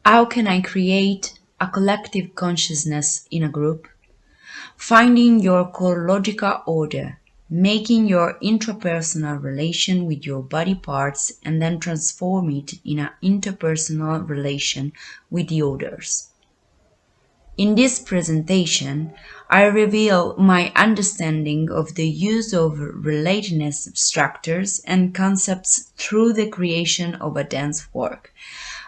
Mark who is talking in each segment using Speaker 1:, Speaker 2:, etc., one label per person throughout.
Speaker 1: How can I create a collective consciousness in a group? Finding your chronological order, making your intrapersonal relation with your body parts and then transform it in an interpersonal relation with the others. In this presentation, I reveal my understanding of the use of relatedness structures and concepts through the creation of a dance work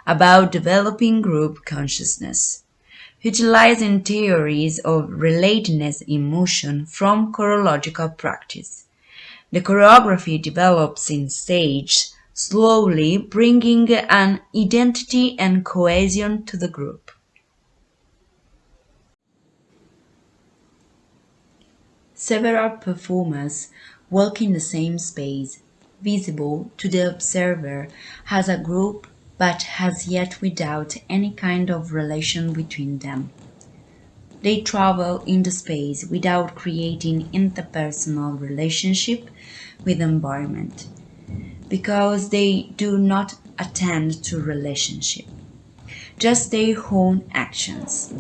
Speaker 1: about developing group consciousness, utilizing theories of relatedness in motion from choreological practice. The choreography develops in stage, slowly bringing an identity and cohesion to the group. Several performers walk in the same space, visible to the observer as a group but as yet without any kind of relation between them. They travel in the space without creating interpersonal relationship with the environment, because they do not attend to relationship, just their own actions.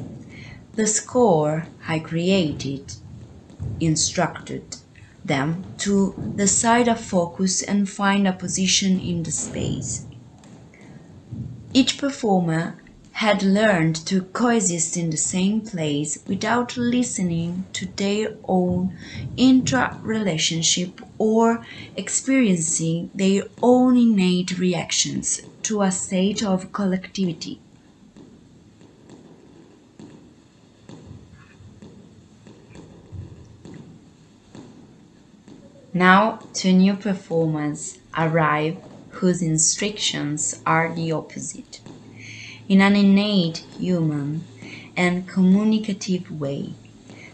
Speaker 1: The score I created instructed them to decide a focus and find a position in the space. Each performer had learned to coexist in the same place without listening to their own intra-relationship or experiencing their own innate reactions to a state of collectivity. Now two new performers arrive whose instructions are the opposite. In an innate, human, and communicative way,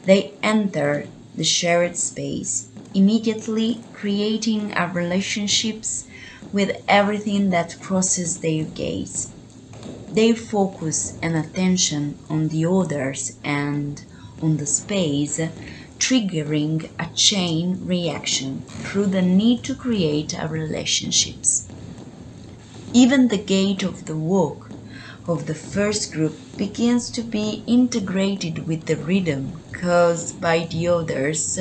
Speaker 1: they enter the shared space, immediately creating a relationships with everything that crosses their gaze. They focus and attention on the others and on the space, triggering a chain reaction through the need to create a relationships. Even the gait of the walk of the first group begins to be integrated with the rhythm caused by the others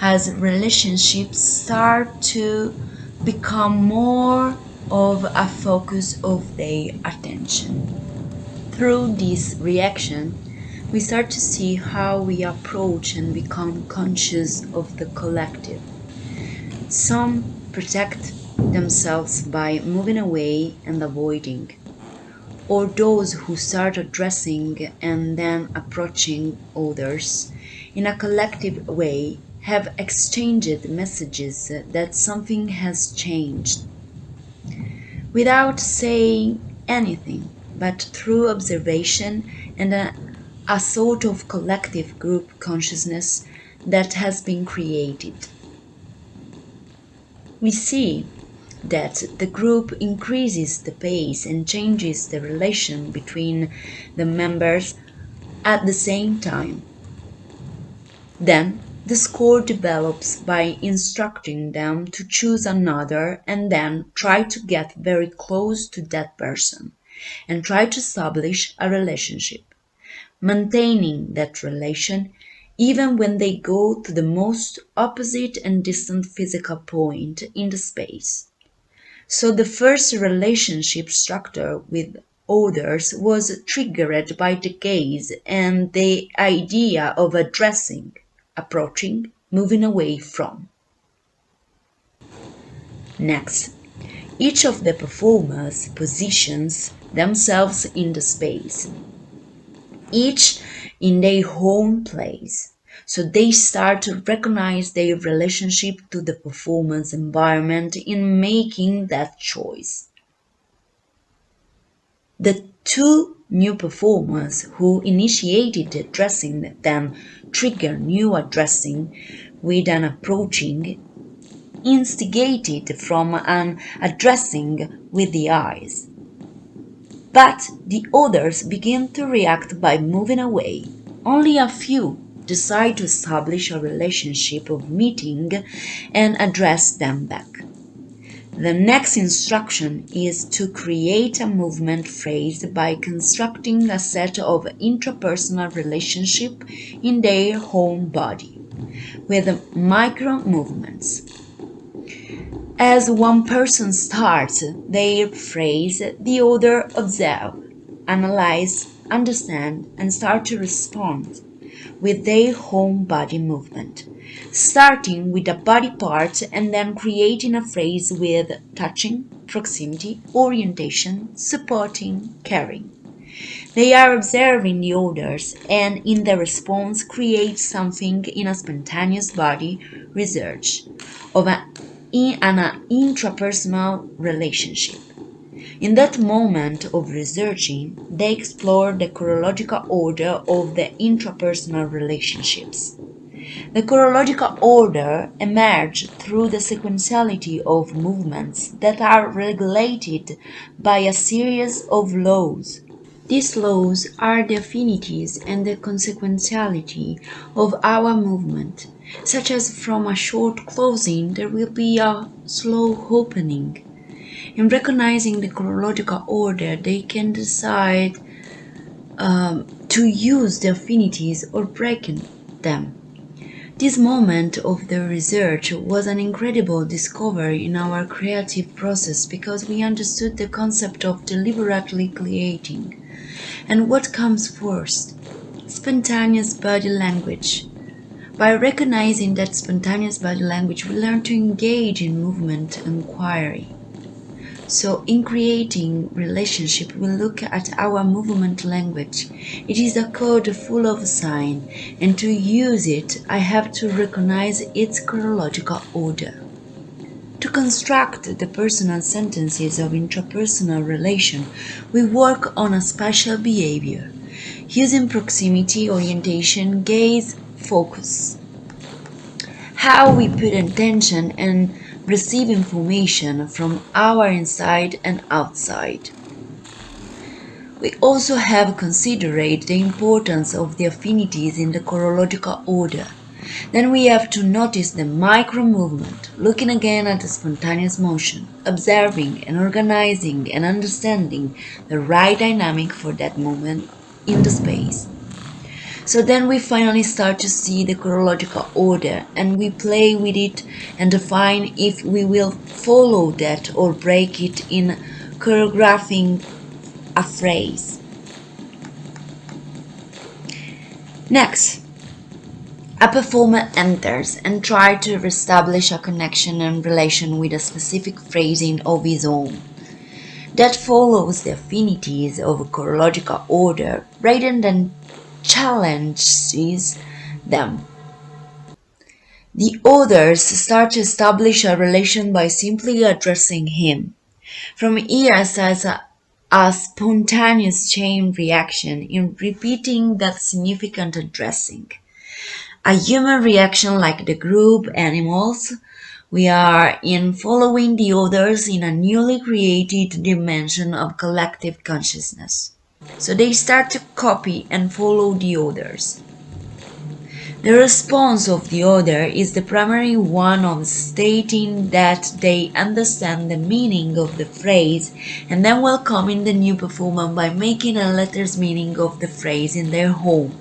Speaker 1: as relationships start to become more of a focus of their attention. Through this reaction, we start to see how we approach and become conscious of the collective. Some protect themselves by moving away and avoiding, or those who start addressing and then approaching others in a collective way have exchanged messages that something has changed without saying anything, but through observation and a sort of collective group consciousness that has been created. We see that the group increases the pace and changes the relation between the members at the same time. Then the score develops by instructing them to choose another and then try to get very close to that person and try to establish a relationship, maintaining that relation even when they go to the most opposite and distant physical point in the space. So the first relationship structure with others was triggered by the gaze and the idea of addressing, approaching, moving away from. Next, each of the performers positions themselves in the space, each in their own place. So they start to recognize their relationship to the performance environment in making that choice. The two new performers who initiated the addressing then trigger new addressing with an approaching instigated from an addressing with the eyes. But the others begin to react by moving away. Only a few decide to establish a relationship of meeting and address them back. The next instruction is to create a movement phrase by constructing a set of intrapersonal relationships in their home body, with micro movements. As one person starts their phrase, the other observe, analyze, understand, and start to respond with their home body movement, starting with a body part and then creating a phrase with touching, proximity, orientation, supporting, caring. They are observing the others and in their response create something in a spontaneous body research of an intrapersonal relationship. In that moment of researching, they explore the chronological order of the intrapersonal relationships. The chronological order emerges through the sequentiality of movements that are regulated by a series of laws. These laws are the affinities and the consequentiality of our movement, such as from a short closing there will be a slow opening. In recognizing the chronological order, they can decide to use the affinities or break them. This moment of the research was an incredible discovery in our creative process because we understood the concept of deliberately creating. And what comes first? Spontaneous body language. By recognizing that spontaneous body language, we learn to engage in movement inquiry. So in creating relationship, we look at our movement language. It is a code full of sign, and to use it, I have to recognize its chronological order. To construct the personal sentences of intrapersonal relation, we work on a spatial behavior, using proximity, orientation, gaze, focus. How we put attention and receive information from our inside and outside. We also have considered the importance of the affinities in the chronological order. Then we have to notice the micro movement, looking again at the spontaneous motion, observing and organizing and understanding the right dynamic for that movement in the space. So then we finally start to see the chronological order and we play with it and define if we will follow that or break it in choreographing a phrase. Next, a performer enters and tries to reestablish a connection and relation with a specific phrasing of his own that follows the affinities of a chronological order rather than challenges them. The others start to establish a relation by simply addressing him. From here starts a spontaneous chain reaction in repeating that significant addressing. A human reaction like the group animals, we are in following the others in a newly created dimension of collective consciousness. So they start to copy and follow the others. The response of the other is the primary one of stating that they understand the meaning of the phrase and then welcoming the new performer by making a letter's meaning of the phrase in their home.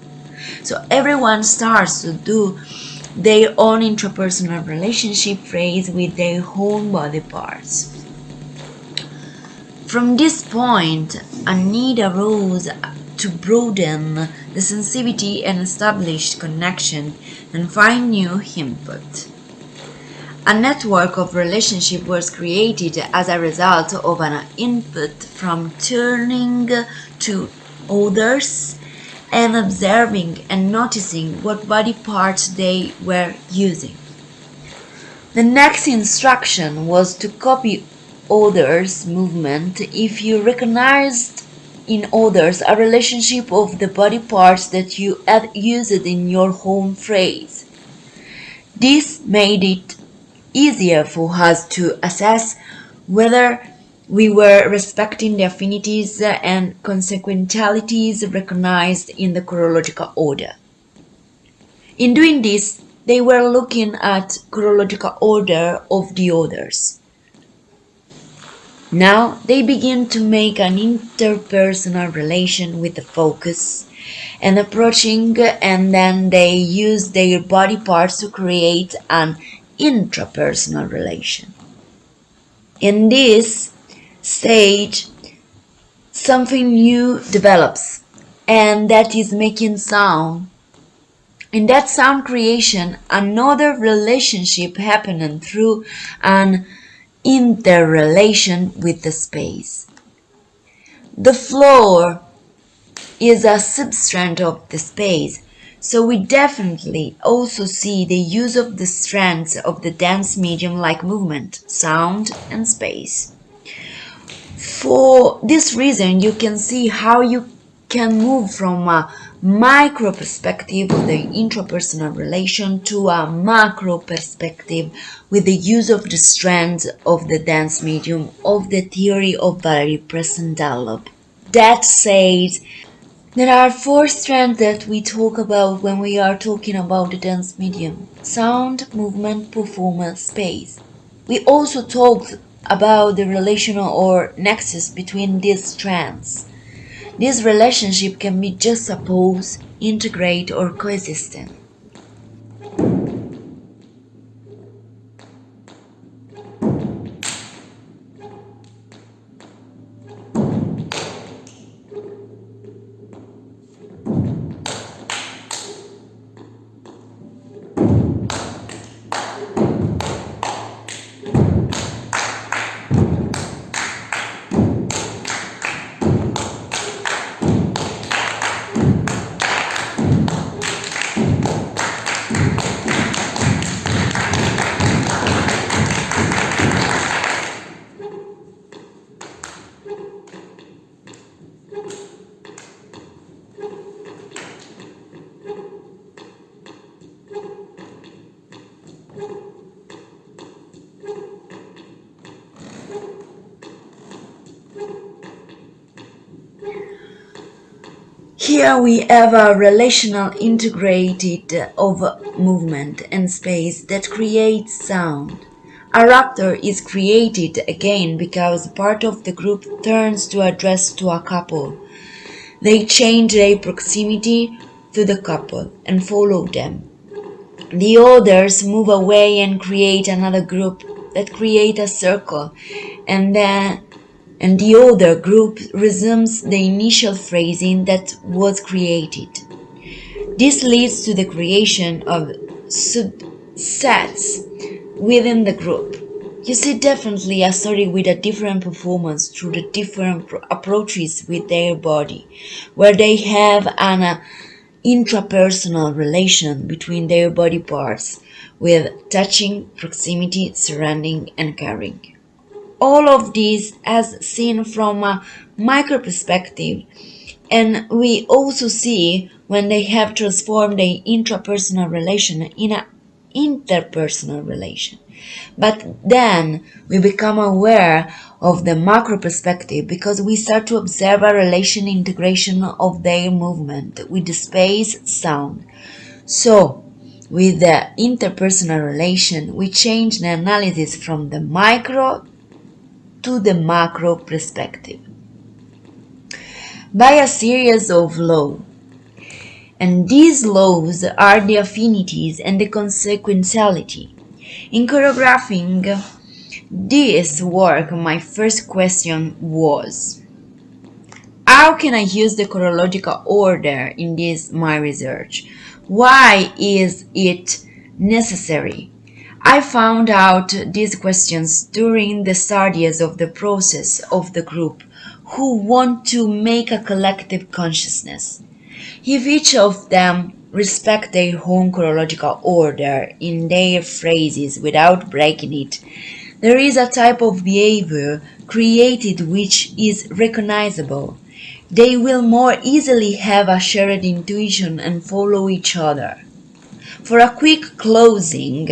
Speaker 1: So everyone starts to do their own intrapersonal relationship phrase with their own body parts. From this point, a need arose to broaden the sensitivity and establish connection and find new input. A network of relationship was created as a result of an input from turning to others and observing and noticing what body parts they were using. The next instruction was to copy others' movement if you recognized in others a relationship of the body parts that you had used in your home phrase. This made it easier for us to assess whether we were respecting the affinities and consequentialities recognized in the chronological order. In doing this, they were looking at chronological order of the others. Now they begin to make an interpersonal relation with the focus and approaching, and then they use their body parts to create an intrapersonal relation. In this stage, something new develops, and that is making sound. In that sound creation, another relationship happening through an interrelation with the space. The floor is a substrand of the space, so we definitely also see the use of the strands of the dance medium like movement, sound, and space. For this reason, you can see how you can move from a micro perspective of the intrapersonal relation to a macro perspective with the use of the strands of the dance medium of the theory of Valery Presendalov. That said, there are four strands that we talk about when we are talking about the dance medium: sound, movement, performance, space. We also talked about the relational or nexus between these strands. This relationship can be juxtaposed, integrate, or coexistent. Here we have a relational integrated of movement and space that creates sound. A raptor is created again because part of the group turns to address to a couple. They change their proximity to the couple and follow them. The others move away and create another group that create a circle, and the other group resumes the initial phrasing that was created. This leads to the creation of subsets within the group. You see definitely a story with a different performance through the different approaches with their body, where they have an intrapersonal relation between their body parts with touching, proximity, surrounding, and carrying. All of this as seen from a micro perspective, and we also see when they have transformed the intrapersonal relation in an interpersonal relation. But then we become aware of the macro perspective because we start to observe a relation integration of their movement with the space sound. So, with the interpersonal relation, we change the analysis from the micro to the macro perspective by a series of laws. And these laws are the affinities and the consequentiality. In choreographing this work, my first question was, how can I use the chronological order in this my research? Why is it necessary? I found out these questions during the studies of the process of the group who want to make a collective consciousness. If each of them respect their own chronological order in their phrases without breaking it, there is a type of behavior created which is recognizable. They will more easily have a shared intuition and follow each other. For a quick closing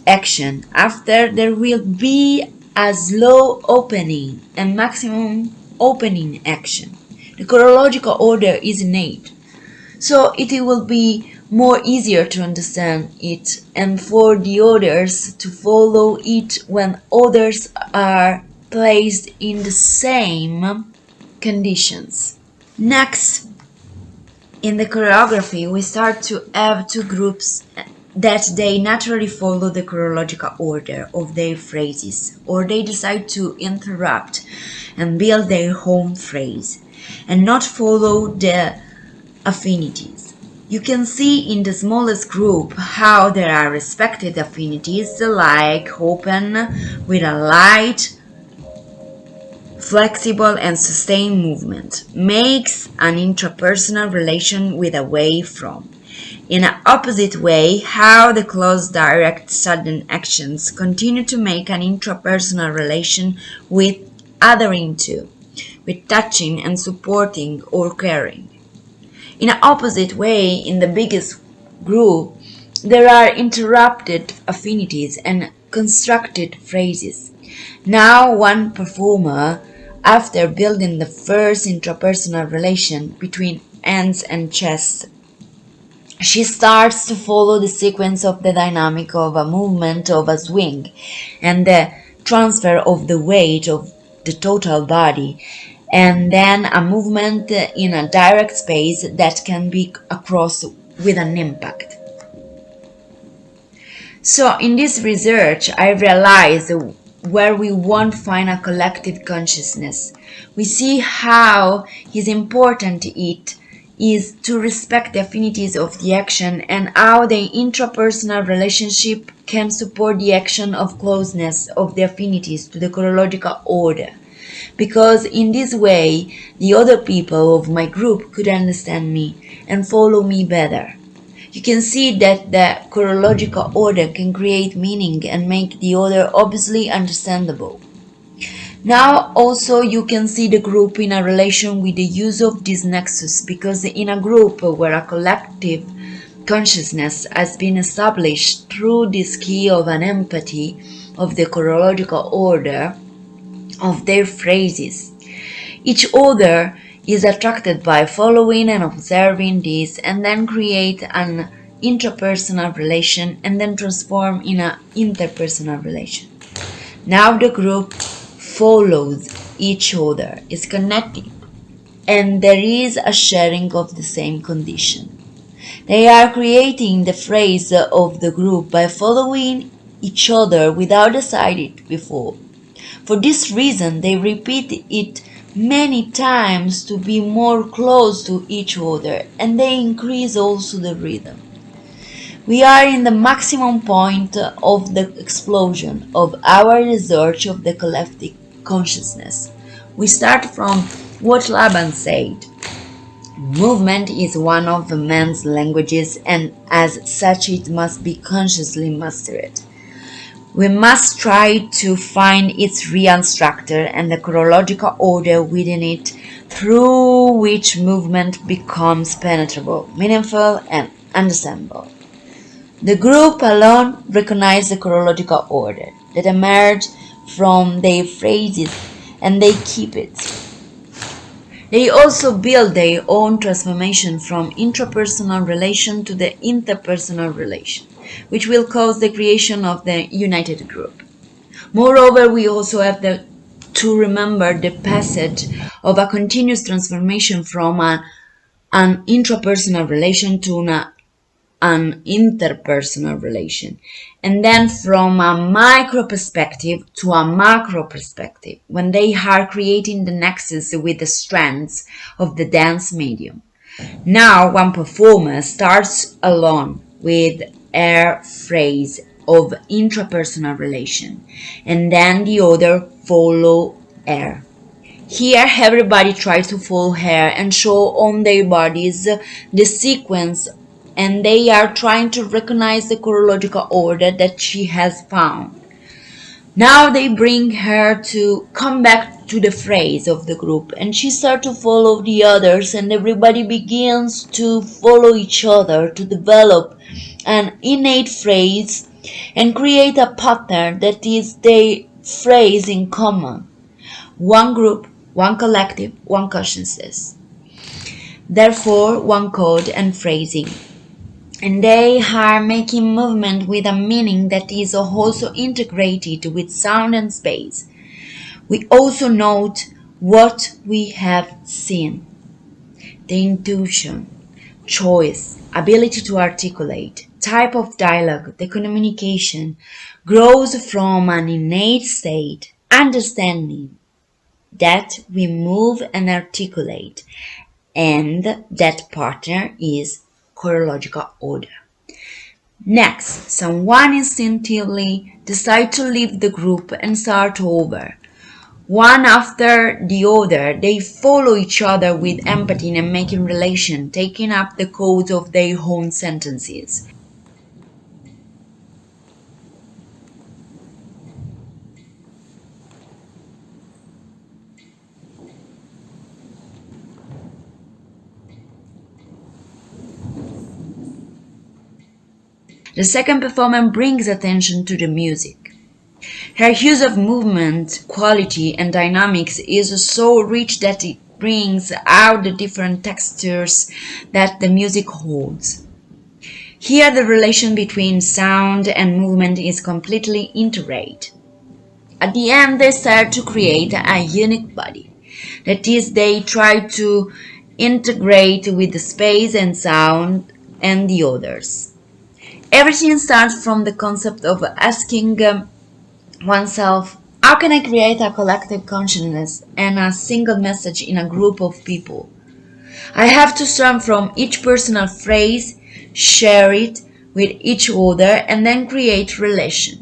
Speaker 1: action, after there will be a slow opening and maximum opening action. The chronological order is innate, so it will be more easier to understand it and for the others to follow it when others are placed in the same conditions. Next, in the choreography, we start to have two groups that they naturally follow the chronological order of their phrases, or they decide to interrupt and build their own phrase and not follow the affinities. You can see in the smallest group how there are respected affinities like open with a light, flexible and sustained movement, makes an intrapersonal relation with away from. In an opposite way, how the close, direct, sudden actions continue to make an intrapersonal relation with othering to, with touching and supporting or caring. In an opposite way, in the biggest group, there are interrupted affinities and constructed phrases. Now one performer, after building the first intrapersonal relation between hands and chest, she starts to follow the sequence of the dynamic of a movement of a swing and the transfer of the weight of the total body, and then a movement in a direct space that can be across with an impact. So in this research, I realized where we won't find a collective consciousness. We see how it's important it is to respect the affinities of the action and how the intrapersonal relationship can support the action of closeness of the affinities to the chronological order. Because in this way, the other people of my group could understand me and follow me better. You can see that the chronological order can create meaning and make the other obviously understandable. Now also you can see the group in a relation with the use of this nexus, because in a group where a collective consciousness has been established through this key of an empathy of the chronological order of their phrases, each other is attracted by following and observing this, and then create an intrapersonal relation and then transform in an interpersonal relation. Now the group follows each other, is connected, and there is a sharing of the same condition. They are creating the phrase of the group by following each other without deciding it before. For this reason, they repeat it many times to be more close to each other, and they increase also the rhythm. We are in the maximum point of the explosion of our research of the collective consciousness. We start from what Laban said. Movement is one of the man's languages, and as such it must be consciously mastered. We must try to find its real structure and the chronological order within it, through which movement becomes penetrable, meaningful, and understandable. The group alone recognize the chronological order that emerged from their phrases, and they keep it. They also build their own transformation from intrapersonal relation to the interpersonal relation, which will cause the creation of the united group. Moreover, we also have to remember the passage of a continuous transformation from an intrapersonal relation to an interpersonal relation, and then from a micro perspective to a macro perspective, when they are creating the nexus with the strands of the dance medium. Now one performer starts alone with her phrase of intrapersonal relation, and then the other follow her. Here everybody tries to follow her and show on their bodies the sequence, and they are trying to recognize the chronological order that she has found. Now they bring her to come back to the phrase of the group, and she starts to follow the others, and everybody begins to follow each other to develop an innate phrase and create a pattern that is their phrase in common. One group, one collective, one consciousness. Therefore, one code and phrasing. And they are making movement with a meaning that is also integrated with sound and space. We also note what we have seen, the intuition, choice, ability to articulate, type of dialogue, the communication grows from an innate state, understanding that we move and articulate, and that partner is chronological order. Next, someone instinctively decides to leave the group and start over. One after the other, they follow each other with empathy and making relation, taking up the codes of their own sentences. The second performance brings attention to the music. Her use of movement, quality, and dynamics is so rich that it brings out the different textures that the music holds. Here the relation between sound and movement is completely integrated. At the end they start to create a unique body. That is, they try to integrate with the space and sound and the others. Everything starts from the concept of asking oneself, how can I create a collective consciousness and a single message in a group of people? I have to start from each personal phrase, share it with each other, and then create relation.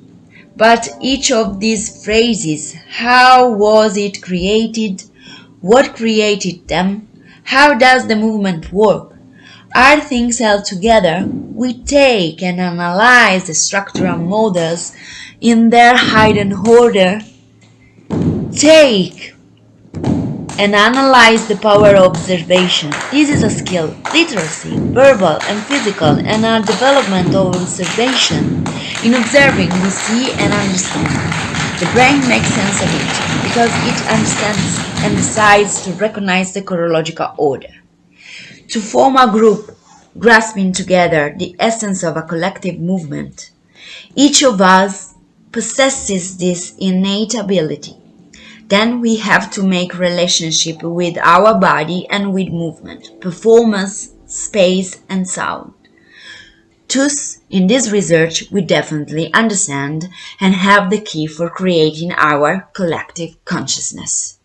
Speaker 1: But each of these phrases, how was it created? What created them? How does the movement work? Are things held together? We take and analyze the structural models in their hidden order. Take and analyze the power of observation. This is a skill, literacy, verbal and physical, and a development of observation. In observing, we see and understand. The brain makes sense of it because it understands and decides to recognize the chronological order. To form a group, grasping together the essence of a collective movement, each of us possesses this innate ability. Then we have to make relationship with our body and with movement, performance, space, and sound. Thus, in this research, we definitely understand and have the key for creating our collective consciousness.